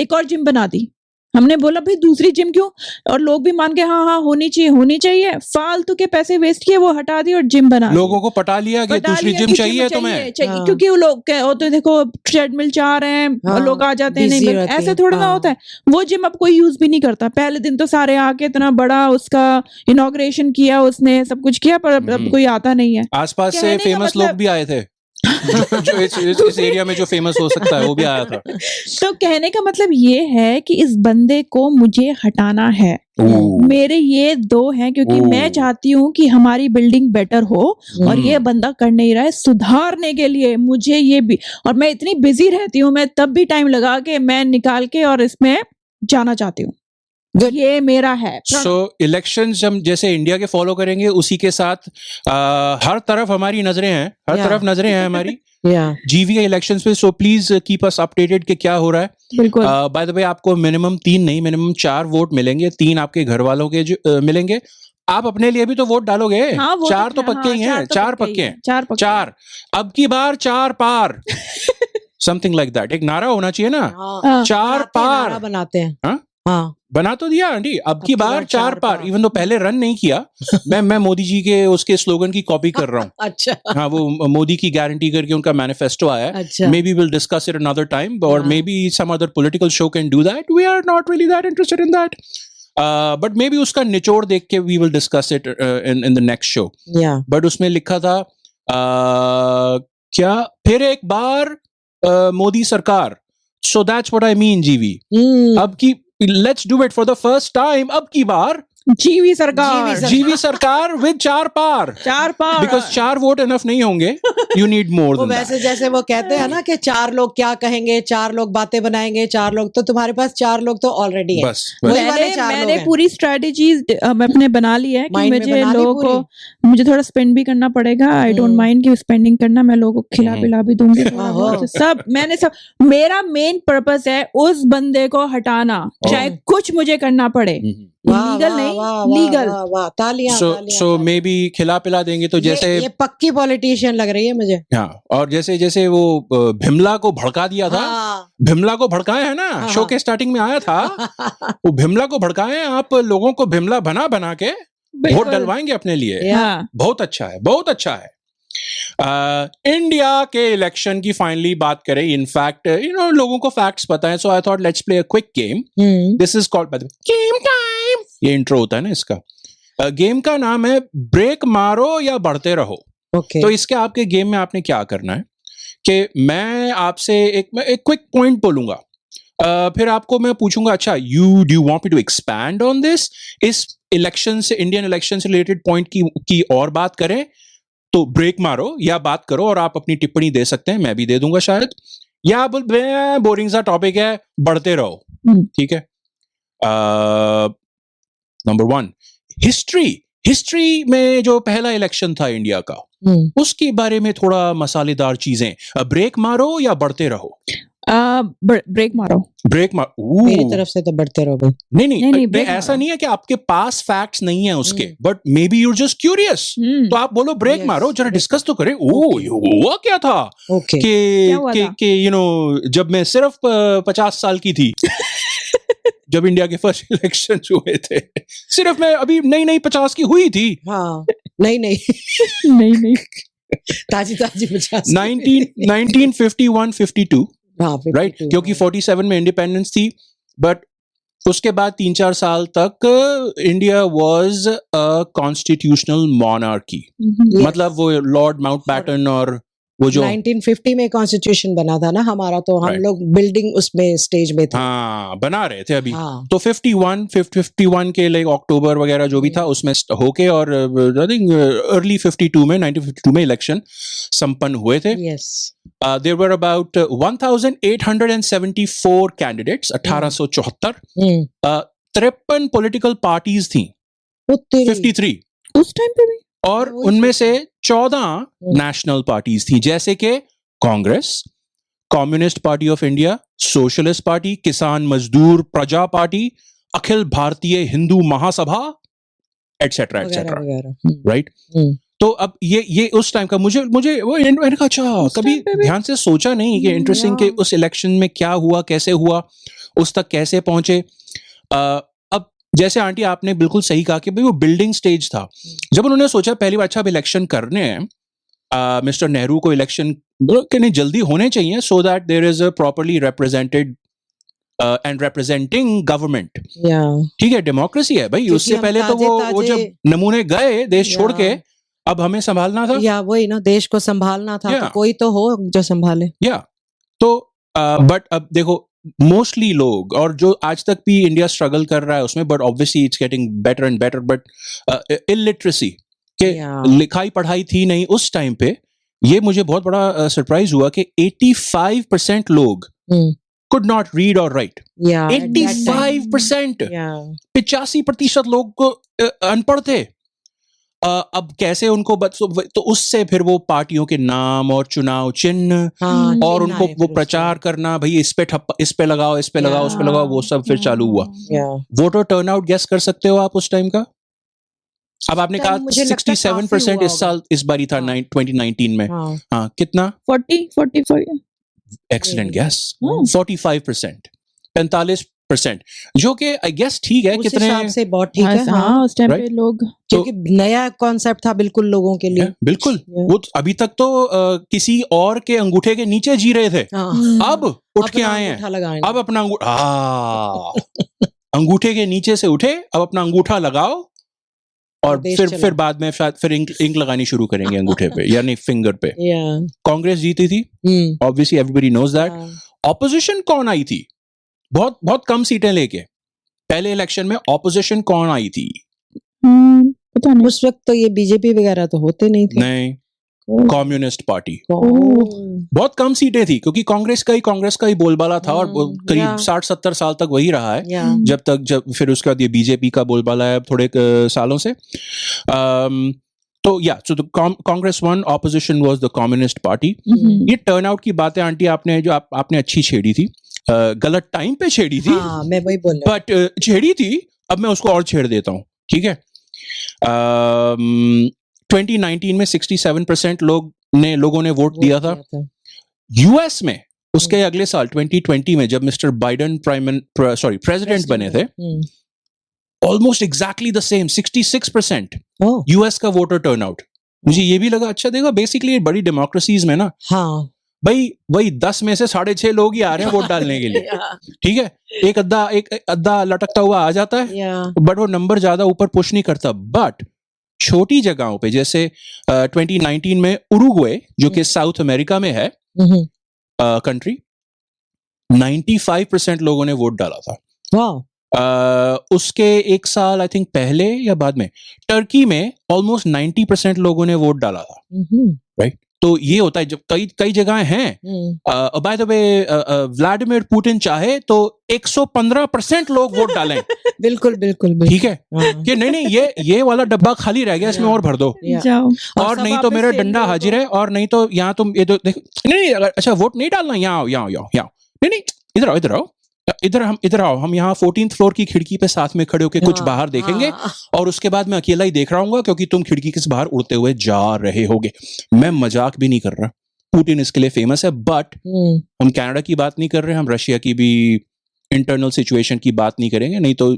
एक और जिम बना दी। हमने बोला भाई दूसरी जिम क्यों, और लोग भी मान के हाँ हाँ होनी चाहिए, फालतू के पैसे वेस्ट किए, वो हटा दी और जिम बना दी।
लोगों को पटा लिया कि
बता
दूसरी
लिया
जिम
कि
चाहिए तुम्हें।
हाँ।
क्योंकि वो लोग वो तो देखो ट्रेडमिल चाह रहे हैं,
हाँ,
लोग आ जाते हैं,
busy
नहीं
रहती
ऐसे
हैं,
थोड़ा ना
हाँ।
होता है। वो जिम अब कोई यूज भी नहीं करता। पहले दिन तो सारे आके इतना बड़ा उसका इनॉग्रेशन किया, उसने सब कुछ किया, पर अब कोई आता नहीं है।
आसपास से
कहने का
फेमस लोग
मतलब-
भी आए थे, जो इस एरिया में जो फेमस हो सकता है वो भी आया था।
तो कहने का मतलब ये है कि इस बंदे को मुझे हटाना है। मेरे ये दो हैं, क्योंकि मैं चाहती हूँ कि हमारी बिल्डिंग बेटर हो, और ये बंदा कर नहीं रहा है सुधारने के लिए। मुझे ये भी, और मैं इतनी बिजी रहती हूँ, मैं तब भी टाइम लगा के मैं निकाल के और इसमें जाना चाहती हूँ। ये मेरा है।
सो इलेक्शंस हम जैसे इंडिया के फॉलो करेंगे उसी के साथ हर तरफ हमारी नजरें हैं, हर तरफ नजरें हैं हमारी जीवी के इलेक्शंस पे। So please keep us updated कि क्या हो रहा है।
बिल्कुल।
बाय द वे, आपको मिनिमम 3 नहीं, मिनिमम 4 वोट मिलेंगे। 3 आपके घर वालों के मिलेंगे। आप अपने लिए भी तो वोट डालोगे।
हाँ, वो
4 तो पक्के ही हैं, 4 पक्के हैं, 4 अब की बार 4 पार समथिंग लाइक दैट। एक नारा होना चाहिए ना, 4 पार
बनाते हैं।
हाँ, बना तो दिया आंटी, अब की बार 4 पार। इवन तो पहले रन नहीं किया, मैं मोदी जी के उसके स्लोगन की कॉपी कर रहा हूँ।
अच्छा,
हाँ, वो मोदी की गारंटी करके उनका मैनिफेस्टो आया है।
अच्छा।
Maybe will discuss it another time, और maybe some other political show can do that. We are not really that interested in that, but maybe उसका निचोड़ देख के we will discuss it in the next show. But उसमें लिखा था क्या, फिर एक बार मोदी सरकार। So that's what I mean जीवी। अब की let's do it for the first time, अब की बार
जीवी सरकार
विद 4 पार। बिकॉज 4 वोट इनफ नहीं होंगे, you need more than that.
वैसे जैसे वो कहते हैं ना कि 4 लोग क्या कहेंगे, 4 लोग बातें बनाएंगे, 4 लोग, तो तुम्हारे पास 4 लोग तो ऑलरेडी है।
बस
वही वाले 4 लोग
मैंने
हैं।
पूरी स्ट्रेटेजीज अपने बना ली है कि
Mind में
मुझे
बना ली
लोगों
पूरी?
को, मुझे थोड़ा स्पेंड भी करना पड़ेगा। आई डोंट माइंड कि स्पेंडिंग करना, मैं लोगों को खिला पिला भी दूंगी थोड़ा
ओहो।
बहुत। सब मैंने सब, मेरा मेन पर्पस है उस बंदे को हटाना, चाहे कुछ मुझे करना पड़े।
वाह,
लीगल
वाह,
नहीं,
वाह,
लीगल।
वाह, वाह, तालियां, तालियां,
सो
तालियां।
मे बी खिला पिला देंगे तो जैसे
ये पक्की पॉलिटिशियन लग रही है मुझे।
हाँ, और जैसे जैसे वो भिमला को भड़का दिया था।
हाँ।
भिमला को भड़काए है ना,
हाँ।
शो के स्टार्टिंग में आया था। वो भिमला को भड़काए, आप लोगों को भिमला बना बना के वोट
बिल्कुल।
डलवाएंगे अपने लिए।
हाँ।
बहुत अच्छा है, बहुत अच्छा है। इंडिया के इलेक्शन की फाइनली बात करें। इनफैक्ट लोगों को फैक्ट्स पता है, so I thought let's play a quick game. This is called game time. ये इंट्रो होता है ना इसका। गेम का नाम है ब्रेक मारो या बढ़ते रहो।
ओके।
तो इसके आपके गेम में आपने क्या करना है कि मैं आपसे एक क्विक पॉइंट बोलूंगा, फिर आपको मैं पूछूंगा, अच्छा do you want me to expand on this, इस इलेक्शन से, इंडियन इलेक्शन से रिलेटेड पॉइंट की और बात करें, तो ब्रेक मारो या बात करो और आप अपनी टिप्पणी दे सकते हैं, मैं भी दे दूंगा शायद, या आप बोरिंग सा टॉपिक है, बढ़ते रहो। ठीक है। नंबर 1, हिस्ट्री में जो पहला इलेक्शन था इंडिया का, उसके बारे में थोड़ा मसालेदार चीजें। ब्रेक मारो या बढ़ते रहो?
ब्रेक मारो।
ब्रेक मारो।
मेरी तरफ से तो बढ़ते रहो भाई।
नहीं,
break
ऐसा
मारो।
नहीं है कि आपके पास फैक्ट्स नहीं है उसके, but may be you're just curious, तो आप बोलो ब्रेक
Yes,
मारो, जरा
break
डिस्कस तो करें। हुआ क्या था
ओके।
क्या हुआ था?
कि जब मैं सिर्फ 50 साल की थी जब इंडिया के फर्स्ट इलेक्शन हुए थे, सिर्फ मैं अभी नई 50 की हुई थी।
हाँ, नहीं
नहीं
ताजी 50।
1951-52
हाँ,
राइट, क्योंकि 47 में इंडिपेंडेंस थी, बट उसके बाद 3-4 साल तक India was a constitutional monarchy.
Yes.
मतलब वो लॉर्ड माउंटबैटन और वो जो
1950 में कॉन्स्टिट्यूशन बना था ना हमारा, तो हम
Right.
लोग बिल्डिंग उसमें स्टेज में थे।
हाँ बना रहे थे अभी।
हाँ
तो 51 के लाइक अक्टूबर वगैरह जो भी था उसमें होके, और आई थिंक अर्ली 52 में 1952 में इलेक्शन संपन्न हुए थे।
Yes
there were about 1874 candidates 1874। 53 political parties थी, 53,
उस टाइम पे भी
और
वही
उनमें
चीज़
से 14 नेशनल पार्टीज थी, जैसे कि Congress, communist party of India, socialist party, किसान मजदूर प्रजा पार्टी, अखिल भारतीय हिंदू महासभा, एटसेट्रा
वगैरह
एटसेट्रा,
वगैरह।
राइट।
हम्म।
तो अब ये उस टाइम का मुझे वो मैंने कहा अच्छा,
उस
कभी
time पे भी-
ध्यान से सोचा नहीं कि इंटरेस्टिंग कि उस इलेक्शन में क्या हुआ, कैसे हुआ, उस तक कैसे पहुंचे। अब जैसे आंटी आपने बिल्कुल सही कहा कि भाई वो बिल्डिंग स्टेज था। जब उन्होंने सोचा पहली बार अच्छा अब इलेक्शन करने हैं, मिस्टर नेहरू को इलेक्शन के नहीं जल्दी होने चाहिए, so that there is a properly represented and representing government.
या
ठीक है, डेमोक्रेसी है भाई।
क्योंकि
उससे
हम
पहले तो वो
ताजे-
जब नमूने गए देश छोड़ के,
या-
अब हमें संभालना था।
या वही ना, देश को संभालना था, तो
Yeah.
कोई तो हो जो संभाले।
या तो बट अब देखो मोस्टली लोग, और जो आज तक भी इंडिया स्ट्रगल कर रहा है उसमें, but obviously it's getting better and better, but illiteracy के
Yeah.
लिखाई पढ़ाई थी नहीं उस टाइम पे। ये मुझे बहुत बड़ा सरप्राइज हुआ कि 85% लोग
हम्म।
कुड नॉट रीड और राइट।
या at that time.
85%,
या
85% लोग को अनपढ़ थे। अब कैसे उनको तो उससे फिर वो पार्टियों के नाम और चुनाव चिन्ह
हाँ,
और
चिन्ह
उनको
आए
वो
फिर
प्रचार करना, भाई इस पे लगाओ, इस पे लगाओ, उस पे लगाओ, वो सब फिर चालू हुआ।
उसमें। या
वोटर टर्नआउट गेस कर सकते हो आप उस टाइम का? अब आपने
time
कहा
मुझे लगता है
67%
काफी
इस
हुआ
साल इस बारी था,
हाँ।
2019 में।
हाँ
हाँ, कितना?
44
एक्सीलेंट गेस।
हाँ।
45%, 45%, जो कि आई गेस ठीक है।
उस
कितने
हिसाब से बहुत ठीक है। हाँ
हाँ, उस टाइम पे
Right.
लोग
क्योंकि नया कॉन्सेप्ट था बिल्कुल लोगों के लिए।
है, बिल्कुल।
Yeah.
वो अभी तक तो किसी और के अंगूठे के नीचे जी रहे थे,
हाँ,
अब उठ के
अपना
आए हैं।
अंगूठा लगाएंगे।
अब अपना अंगूठे के नीचे से उठे, अब अपना अंगूठा लगाओ, और
देश
फिर
चलाओ।
बाद में शायद फिर इंक लगानी शुरू करेंगे अंगूठे पे, यानी फिंगर पे।
या
कांग्रेस जीती थी, obviously everybody knows that. Opposition कौन आई थी? बहुत बहुत कम सीटें लेके पहले इलेक्शन में ऑपोजिशन कौन आई थी?
पता नहीं।
उस वक्त तो ये बीजेपी वगैरह तो होते नहीं थे।
नहीं, कम्युनिस्ट पार्टी।
कौन?
बहुत कम सीटें थी, क्योंकि कांग्रेस का ही बोलबाला था, और करीब
या।
60-70 साल तक वही रहा है।
या
जब फिर उसके बाद ये बीजेपी का बोलबाला है अब थोड़े सालों से। तो या so Congress one, opposition was the communist party. ये टर्नआउट की बातें आंटी आपने आपने अच्छी छेड़ी थी, गलत टाइम पे छेड़ी थी,
हाँ मैं वही बोल रहा
बट छेड़ी थी। अब मैं उसको और छेड़ देता हूँ, ठीक है। 2019 में 67% लोगों ने वोट दिया था। यूएस में उसके अगले साल 2020 में जब मिस्टर बाइडेन प्रेसिडेंट बने थे, almost exactly the same 66%
oh
US का वोटर टर्नआउट। मुझे ये भी लगा अच्छा, देखो बेसिकली बड़ी डेमोक्रेसीज में ना
हाँ
भाई वही 10 में से 6.5 लोग ही आ रहे हैं वोट डालने के लिए, ठीक है। एक अद्धा लटकता हुआ आ जाता है,
या
बट वो नंबर ज्यादा ऊपर पुश नहीं करता। बट छोटी जगहों पे जैसे 2019 में उरुग्वे, जो कि साउथ अमेरिका में है कंट्री, 95% लोगों ने वोट डाला था।
वाह
उसके एक साल आई थिंक पहले या बाद में टर्की में ऑलमोस्ट 90% लोगों ने वोट डाला था, राइट। तो ये होता है जब कई जगह हैं। Bye the way Vladimir Putin चाहे तो 115% लोग वोट डालें,
बिल्कुल बिल्कुल बिल्कुल
ठीक है,
हाँ।
कि नहीं ये वाला डब्बा खाली रह गया, इसमें और भर दो,
या।
जाओ।
और
सब
नहीं तो
आपस
मेरा
से
डंडा
लोगों
हाजिर है, और नहीं तो यहाँ तुम ये तो देखो, नहीं अच्छा वोट नहीं डालना, यहाँ आओ, नहीं इधर आओ, हम यहाँ 14th फ्लोर की खिड़की पे साथ में खड़े होके कुछ
हाँ,
बाहर देखेंगे,
हाँ।
और उसके बाद मैं अकेला ही देख रहा हूँ, क्योंकि तुम खिड़की के बाहर उड़ते हुए जा रहे होगे। मैं मजाक भी नहीं कर रहा, पुतिन इसके लिए फेमस है, बट हम कनाडा की बात नहीं कर रहे, हम रशिया की भी इंटरनल सिचुएशन की बात नहीं करेंगे, नहीं तो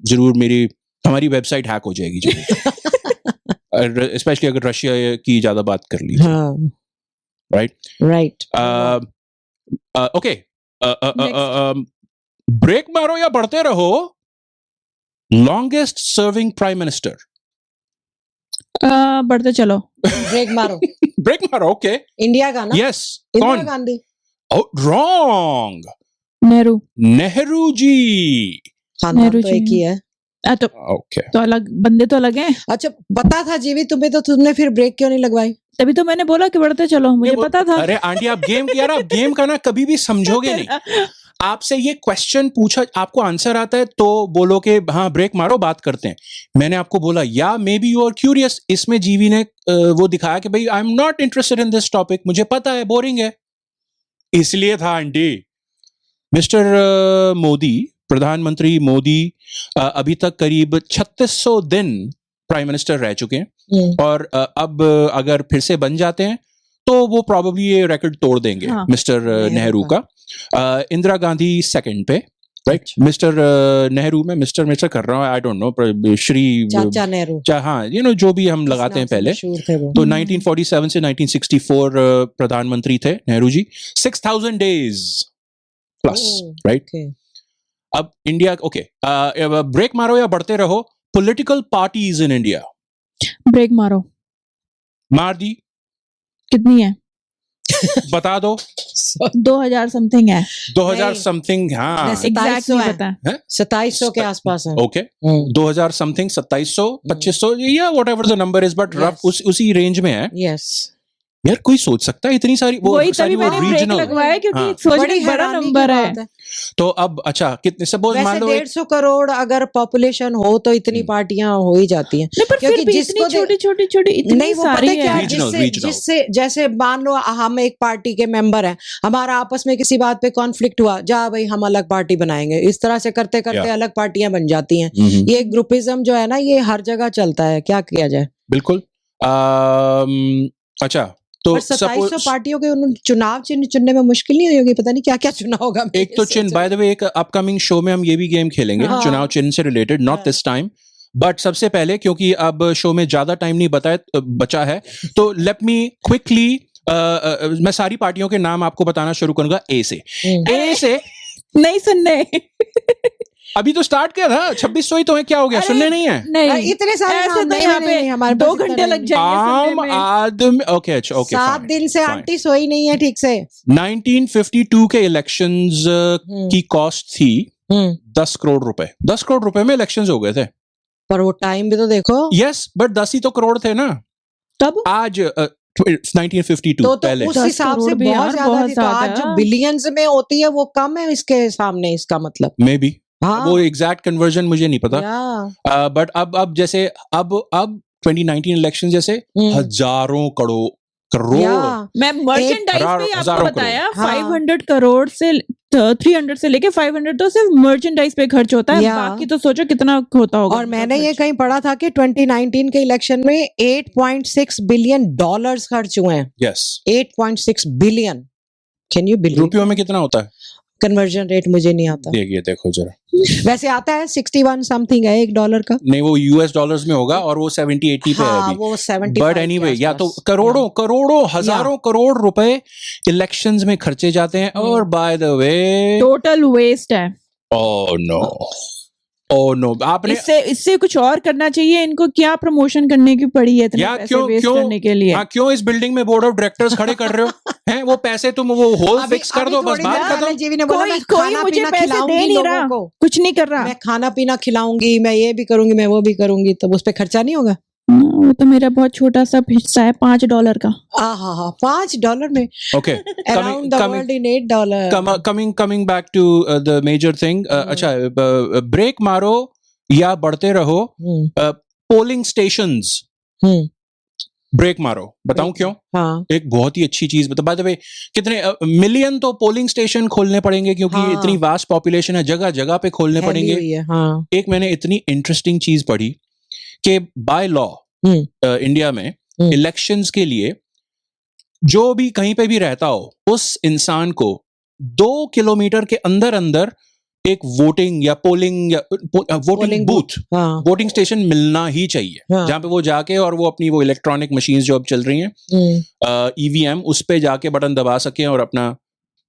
जरूर हमारी वेबसाइट हैक हो जाएगी स्पेशली अगर रशिया की ज्यादा बात कर ली, राइट। ओके, ब्रेक मारो या बढ़ते रहो। लॉन्गेस्ट सर्विंग प्राइम मिनिस्टर,
बढ़ते चलो।
ब्रेक मारो।
ब्रेक मारो ओके
इंडिया का ना,
यस
इंदिरा
कौन
गांधी।
रॉन्ग
नेहरू।
नेहरू जी
खानदान
नेहरू
तो
जी
एक ही है।
तो
ओके
अलग बंदे तो अलग हैं।
अच्छा पता था जीवी तुम्हें, तो तुमने फिर ब्रेक क्यों नहीं लगवाई?
तभी तो मैंने बोला कि बढ़ते चलो, मुझे पता था।
अरे आंटी आप गेम यार आप गेम का ना कभी भी समझोगे नहीं। आपसे ये क्वेश्चन पूछा, आपको आंसर आता है तो बोलो कि हाँ ब्रेक मारो बात करते हैं। मैंने आपको बोला या maybe you are curious. इसमें जीवी ने वो दिखाया कि भाई I am not interested in this topic, मुझे पता है बोरिंग है, इसलिए था आंटी। मिस्टर मोदी, प्रधानमंत्री मोदी अभी तक करीब 3600 दिन प्राइम मिनिस्टर रह चुके हैं और अब अगर फिर से बन जाते हैं तो वो प्रॉब्ली ये रिकॉर्ड तोड़ देंगे।
हाँ।
मिस्टर नेहरू का इंदिरा गांधी सेकंड पे, राइट? मिस्टर नेहरू में मिस्टर कर रहा हूँ, आई डोंट नो, श्री
चाचा नेहरू,
हाँ यू नो जो भी हम लगाते हैं पहले।
मशहूर थे वो।
तो 1947 से 1964 प्रधानमंत्री थे Nehru ji. 6000 days plus, right?
Okay.
अब इंडिया ओके ब्रेक मारो या बढ़ते रहो। Political parties in India,
break मारो।
मार दी,
कितनी है?
बता दो।
2000 समथिंग है।
2000
नहीं।
समथिंग, हाँ
वैसे
एग्जैक्ट
2700
नहीं
है।
पता।
2700 के आसपास है।
ओके 2000 समथिंग, 2700 2500 या what ever the number is, but rough
Yes.
उसी रेंज में है।
यस।
यार कोई सोच सकता है इतनी सारी
वही
सारी
तभी
वो
मैंने ब्रेक
रीजनल।
लगवाया क्योंकि
हाँ।
सोचने
बड़ी
बड़ा
हैरानी की
नंबर है।
बात है।
तो अब अच्छा कितने सपोज
वैसे
मान लो
150 करोड़ अगर पॉपुलेशन हो तो इतनी पार्टियां हो ही जाती हैं।
नहीं पर फिर
क्योंकि
भी
जिसको
इतनी छोटी छोटी छोटी इतनी
नहीं वो
सारी
पता है क्या,
है।
Regional,
जिससे
regional.
जिससे जैसे मान लो हम एक पार्टी के मेंबर हैं, हमारा आपस में किसी बात पे कॉन्फ्लिक्ट हुआ, जा भाई हम अलग पार्टी बनाएंगे, इस तरह से करते करते
Yeah.
अलग पार्टियां बन जाती हैं।
हम्म,
ये ग्रुपिज्म जो है ना, ये हर जगह चलता है, क्या किया जाए।
बिल्कुल। अच्छा तो
पर 2700
सपोज
पार्टियों के उन्होंने चुनाव चिन्ह चुनने में मुश्किल नहीं हुई होगी, पता नहीं क्या क्या चुना होगा। मैं
एक
ये
तो
सोच
चिन्ह, बाय द वे एक अपकमिंग शो में हम ये भी गेम खेलेंगे
हाँ।
चुनाव चिन्ह से रिलेटेड, नॉट
हाँ।
दिस टाइम, बट सबसे पहले क्योंकि अब शो में ज्यादा टाइम नहीं बचा है, तो लेट मी क्विकली मैं सारी पार्टियों के नाम आपको बताना शुरू करूंगा ए से। ए से
नहीं सुनने।
अभी तो स्टार्ट किया था, 2600 ही तो है, क्या हो गया,
अरे,
सुनने नहीं है?
नहीं
इतने सारे
ऐसे
नाम
तो
नहीं,
यहाँ
नहीं, नहीं, हमारे
पे 2
पास इतना
घंटे
नहीं।
लग जाएंगे
आम
सुनने में।
आदमी ओके अच्छा ओके
7 दिन से
fine.
आंटी सोई नहीं है ठीक से।
1952 के इलेक्शंस की कॉस्ट थी 10 करोड़ रुपए। 10 करोड़ रुपए में इलेक्शंस हो गए थे।
पर वो टाइम भी तो देखो।
यस बट 10 ही तो करोड़ थे ना
तब
आज 1952
तो
पहले।
उस
10
हिसाब से
करोड़ भी
बहुत
यार,
ज्यादा
बहुत
थी। तो आज
ज्यादा।
जो बिलियंस में होती है वो कम है इसके सामने, इसका मतलब।
मे बी
हाँ
वो एग्जैक्ट कन्वर्जन मुझे नहीं पता,
या
बट अब जैसे अब 2019 इलेक्शन जैसे हजारों करोड़
या
मैं मर्चेंडाइज पे ही आपको
हजारों
बताया
हाँ।
500 करोड़ से 300 से लेके 500 तो सिर्फ मर्चेंडाइज पे खर्च होता है,
या।
बाकी तो सोचो कितना होता होगा।
और मैंने ये कहीं पढ़ा था कि 2019 के इलेक्शन में 8.6 बिलियन डॉलर्स खर्च हुए हैं।
Yes
8.6 billion, can you believe?
रुपयों में कितना होता है
कन्वर्जन रेट मुझे नहीं आता।
देखिए देखो जरा,
वैसे आता है 61 समथिंग है एक डॉलर का।
नहीं वो यूएस डॉलर्स में होगा और वो 70-80 पे है
हाँ
अभी।
वो 70।
बट एनीवे या तो करोड़ों हजारों करोड़ रुपए इलेक्शंस में खर्चे जाते हैं। और by the way
total waste है।
ओह नो आपने
इससे कुछ और करना चाहिए इनको। क्या प्रमोशन करने की पड़ी है इतने
या
पैसे वेस्ट करने के लिए?
हाँ क्यों इस बिल्डिंग में बोर्ड ऑफ डायरेक्टर्स खड़े कर रहे हो हैं? वो पैसे तुम वो होल
अभी-
फिक्स कर
अभी
दो बस,
थोड़ी
बात
देर पहले
खत्म।
जीवी ने बोला मैं
कोई
खाना
मुझे
पीना
पैसे दे
खिलाऊंगी
नहीं
लोगों
रहा,
को।
कुछ नहीं कर रहा।
मैं खाना पीना खिलाऊंगी, मैं ये भी करूंगी, मैं वो भी करूंगी, तब उस पे खर्चा नहीं होगा।
वो तो मेरा बहुत छोटा सा हिस्सा है $5 का।
आहा $5 में
okay
around the world in $8।
Coming back to the major thing. अच्छा ब्रेक मारो या बढ़ते रहो। पोलिंग स्टेशंस ब्रेक मारो, बताऊं क्यों?
हाँ
एक बहुत ही अच्छी चीज बता। बाय द वे कितने मिलियन तो पोलिंग स्टेशन खोलने पड़ेंगे क्योंकि
हाँ।
इतनी वास्ट पॉपुलेशन है, जगह जगह पे खोलने
फैली
पड़ेंगे।
हुई है, हाँ।
एक मैंने इतनी इंटरेस्टिंग चीज पढ़ी कि बाय लॉ इंडिया में इलेक्शंस के लिए जो भी कहीं पे भी रहता हो उस इंसान को 2 किलोमीटर के अंदर अंदर एक वोटिंग या पोलिंग या वोटिंग बूथ,
हाँ
वोटिंग स्टेशन मिलना ही चाहिए।
हाँ।
जहां पे वो जाके और वो अपनी वो इलेक्ट्रॉनिक मशीन्स जो अब चल रही हैं ईवीएम, उस पे जाके बटन दबा सकें और अपना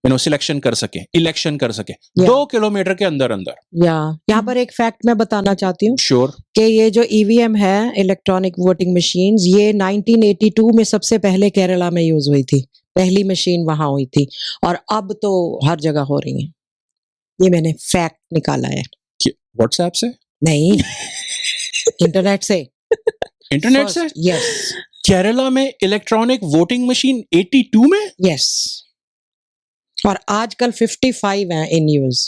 सिलेक्शन कर सके, इलेक्शन कर सके,
Yeah.
2 किलोमीटर के अंदर अंदर।
या यहाँ पर एक फैक्ट मैं बताना चाहती हूँ
श्योर।
कि ये जो ईवीएम है, इलेक्ट्रॉनिक वोटिंग मशीन्स, ये 1982 में सबसे पहले केरला में यूज हुई थी, पहली मशीन वहां हुई थी, और अब तो हर जगह हो रही है। ये मैंने फैक्ट निकाला है,
व्हाट्सएप से,
नहीं इंटरनेट से।
इंटरनेट से।
यस
केरला में इलेक्ट्रॉनिक वोटिंग मशीन 82 में।
यस, और आजकल 55 हैं इन यूज।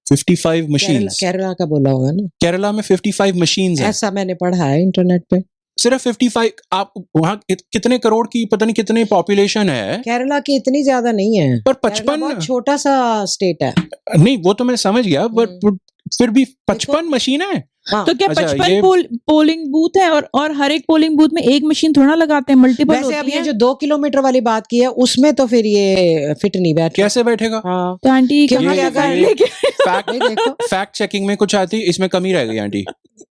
55 मशीन्स।
केरला का बोला होगा ना,
केरला में 55 मशीन्स हैं।
ऐसा मैंने पढ़ा है इंटरनेट पे।
सिर्फ 55। आप वहाँ कितने करोड़ की पता नहीं कितने पॉपुलेशन है,
केरला की इतनी ज्यादा नहीं है,
पर
केरला
55
बहुत छोटा सा स्टेट है।
नहीं, वो तो मैं समझ गया, पर फिर भी 55 मशीन है।
हाँ,
तो क्या
अच्छा,
55
ये-
पोलिंग बूथ है, और हर एक पोलिंग बूथ में एक मशीन थोड़ा लगाते हैं, मल्टीपल
वैसे अब
होती
ये
है।
जो 2 किलोमीटर वाली बात की है, उसमें तो फिर ये फिट नहीं बैठ।
कैसे बैठेगा?
हाँ,
तो आंटी
क्योंकि
कहाँ से
अगर
फाइल
ये-
लेके
फैक्ट
नहीं देखो
फैक्ट चेकिंग में कुछ आती, इसमें कमी रह गई आंटी।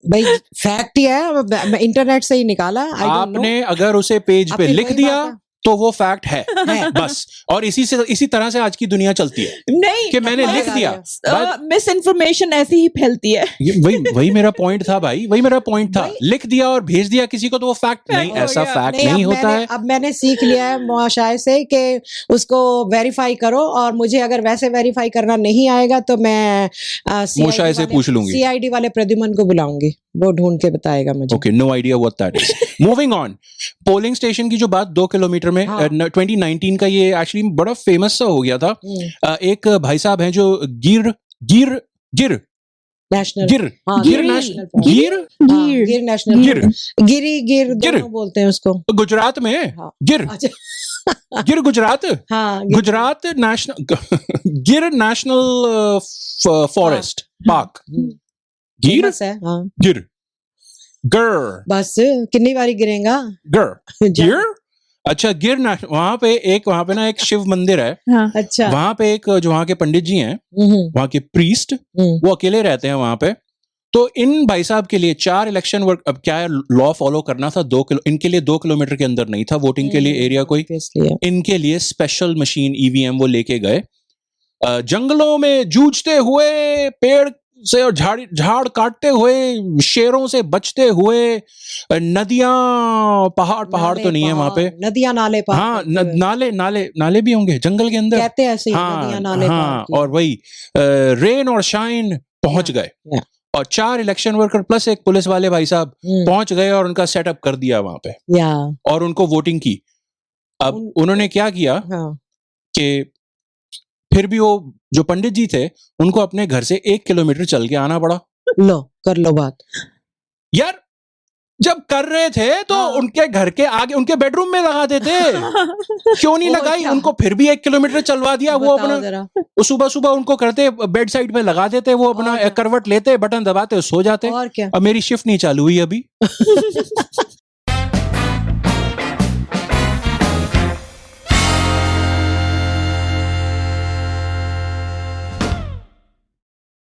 भाई, फैक्ट ही है, मैं इंटरनेट से ही निकाला। I don't know।
आपने अगर उसे पेज पे
फिर
लिख
वही
दिया
बात
तो वो फैक्ट है
है।
बस। और इसी तरह से आज की दुनिया चलती है
नहीं,
कि मैंने
अपना
लिख
लगा
दिया।
दिया।
मिस इन्फॉर्मेशन ऐसे ही फैलती है।
वही मेरा पॉइंट था भाई, वही मेरा पॉइंट था। लिख दिया और भेज दिया किसी को तो वो फैक्ट नहीं,
हो
ऐसा
गया।
फैक्ट नहीं होता है।
अब मैंने सीख लिया है मोशाय से कि उसको वेरीफाई करो, और मुझे अगर वैसे वेरीफाई करना नहीं आएगा तो मैं
मोशाय से पूछ लूंगी।
सीआईडी वाले प्रद्युमन को बुलाऊंगी, वो ढूंढ के बताएगा मुझे।
Okay, no idea what that is. Moving on, polling station की जो बात 2 किलोमीटर में,
हाँ।
2019 का ये एक्चुअली बड़ा फेमस सा हो गया था।
हम्म,
एक भाई साहब हैं जो गिर गिर गिर
नेशनल
गिर
हाँ,
गिर
गिरी।
नेशनल
गिरी।
गिर
हाँ,
गिर।
गिर नेशनल
गिर।
गिरी गिर
गिर।
दोनों बोलते हैं उसको।
गुजरात में
हाँ।
गिर
अच्छा
गिर गुजरात
हाँ, गिर।
गुजरात नेशनल गिर नेशनल फॉरेस्ट पार्क।
हम्म,
गिर
famous है हाँ।
गिर गर
बस कितनी बारी गिरेगा।
गर गिर। अच्छा, वहां पे ना एक शिव मंदिर है।
हाँ।
अच्छा
वहां पे एक जो वहां के पंडित जी हैं,
हम्म,
वहां के प्रीस्ट,
हम्म,
वो अकेले रहते हैं वहां पे। तो इन भाई साहब के लिए 4 इलेक्शन वर्क, अब क्या है, लॉ फॉलो करना था। 2 किलो इनके लिए 2 किलोमीटर के अंदर नहीं था वोटिंग के लिए एरिया कोई।
obviously, yeah.
इनके लिए स्पेशल मशीन ईवीएम वो लेके गए। जंगलों में जूझते हुए, पेड़ से और झाड़ काटते हुए, शेरों से बचते हुए, नदियां पहाड़
नाले,
तो नहीं है वहां पे।
पहाड़, नदियां नाले पार
हाँ,
करते हुए।
नाले भी होंगे जंगल के अंदर।
कहते हैं ऐसे ही, नदियां नाले पार
हाँ,
किए।
और वही रेन और शाइन पहुंच गए।
yeah.
और 4 इलेक्शन वर्कर प्लस एक पुलिस वाले भाई साहब पहुंच गए और उनका सेटअप कर दिया वहां पे,
या
और उनको वोटिंग की। अब उन्होंने क्या किया
हाँ
कि फिर भी वो जो पंडित जी थे उनको अपने घर से 1 किलोमीटर चल के आना पड़ा।
लो कर लो बात।
यार, जब कर रहे थे तो
हाँ।
उनके घर के आगे उनके बेडरूम में लगा देते, क्यों नहीं
और
लगाई?
क्या?
उनको फिर भी 1 किलोमीटर चलवा दिया। वो
बताओ
अपना
जरा।
सुबह सुबह उनको करते, बेड साइड पे लगा देते, वो अपना
और क्या?
करवट लेते, बटन दबाते, सो जाते।
और क्या।
अब मेरी शिफ्ट नहीं चालू हुई अभी।